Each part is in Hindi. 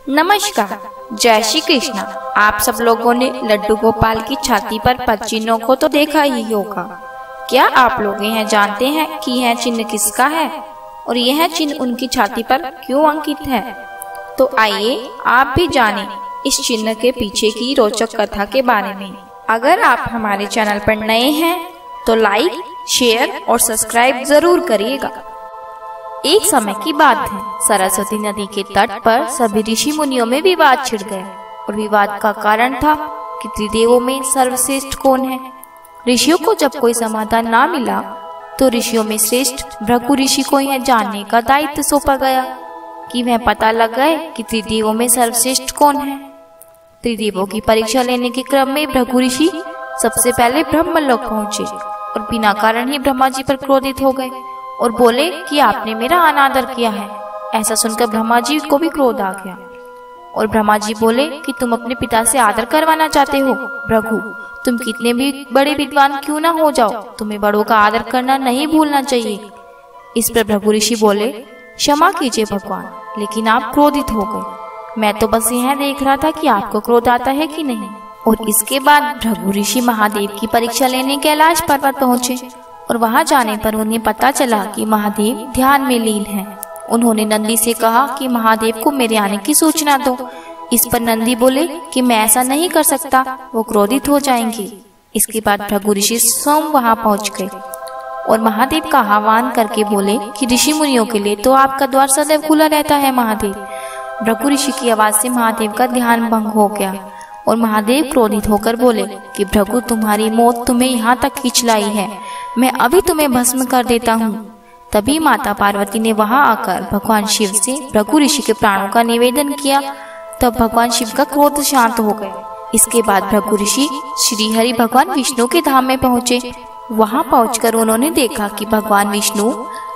नमस्कार, जय श्री कृष्णा। आप सब लोगों ने लड्डू गोपाल की छाती पर 5 चिन्हों को तो देखा ही होगा। क्या आप लोग यह जानते हैं कि यह चिन्ह किसका है और यह चिन्ह उनकी छाती पर क्यों अंकित है? तो आइए आप भी जानें इस चिन्ह के पीछे की रोचक कथा के बारे में। अगर आप हमारे चैनल पर नए हैं तो लाइक, शेयर और सब्सक्राइब जरूर करिएगा। एक समय की बात है, सरस्वती नदी के तट पर सभी ऋषि मुनियों में विवाद छिड़ गया और विवाद का कारण था कि त्रिदेवों में सर्वश्रेष्ठ कौन है। ऋषियों को जब कोई समाधान ना मिला तो ऋषियों में श्रेष्ठ भृगु ऋषि को यह जानने का दायित्व सौंपा गया कि वह पता लगाए कि त्रिदेवों में सर्वश्रेष्ठ कौन है। त्रिदेवों की परीक्षा लेने के क्रम में भृगु ऋषि सबसे पहले ब्रह्मलोक पहुंचे और बिना कारण ही ब्रह्मा जी पर क्रोधित हो गए और बोले कि आपने मेरा अनादर किया है। ऐसा सुनकर ब्रह्मा जी को भी क्रोध आ गया और ब्रह्मा जी बोले कि तुम अपने पिता से आदर करवाना चाहते हो। भृगु, तुम कितने भी बड़े विद्वान क्यों ना हो जाओ, तुम्हें बड़ों का आदर करना नहीं भूलना चाहिए। इस पर भृगु ऋषि बोले, क्षमा कीजिए भगवान, लेकिन आप क्रोधित हो गए। मैं तो बस यह देख रहा था कि आपको क्रोध आता है कि नहीं। और इसके बाद भृगु ऋषि महादेव की परीक्षा लेने कैलाश पर्वत पहुंचे और वहां जाने पर उन्हें पता चला कि महादेव ध्यान में लीन हैं। उन्होंने नंदी से कहा कि महादेव को मेरे आने की सूचना दो। इस पर नंदी बोले कि मैं ऐसा नहीं कर सकता, वो क्रोधित हो जाएंगे। इसके बाद भृगु ऋषि स्वयं वहां पहुंच गए और महादेव का आह्वान करके बोले कि ऋषि मुनियों के लिए तो आपका द्वार सदैव खुला रहता है महादेव। भृगु ऋषि की आवाज से महादेव का ध्यान भंग हो गया और महादेव क्रोधित होकर बोले कि भृगु, तुम्हारी मौत तुम्हें यहाँ तक खींच लाई है, मैं अभी तुम्हें भस्म कर देता हूँ। तभी माता पार्वती ने वहां आकर भगवान शिव से भृगु ऋषि के प्राणों का निवेदन किया। तब भगवान शिव का क्रोध शांत हो गया। इसके बाद भृगु ऋषि श्री हरि भगवान विष्णु के धाम में पहुँचे। वहां पहुंचकर उन्होंने देखा कि भगवान विष्णु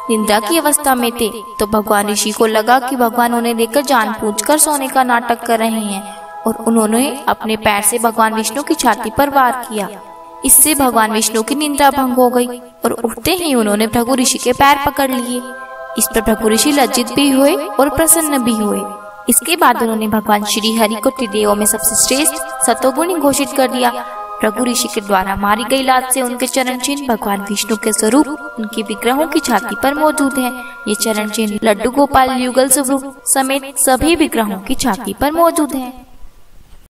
निद्रा की अवस्था में थे। तो भगवान ऋषि को लगा कि भगवान उन्हें देखकर जानबूझकर सोने का नाटक कर रहे हैं और उन्होंने अपने पैर से भगवान विष्णु की छाती पर वार किया। इससे भगवान विष्णु की निद्रा भंग हो गई और उठते ही उन्होंने भृगु ऋषि के पैर पकड़ लिए। इस पर भृगु ऋषि लज्जित भी हुए और प्रसन्न भी हुए। इसके बाद उन्होंने भगवान श्री हरि को त्रिदेवों में सबसे श्रेष्ठ सतोगुणी घोषित कर दिया। भृगु ऋषि के द्वारा मारी गई लात से उनके चरण चिन्ह भगवान विष्णु के स्वरूप उनके विग्रहों की छाती पर मौजूद है। ये चरण चिन्ह लड्डू गोपाल युगल स्वरूप समेत सभी विग्रहों की छाती पर मौजूद है।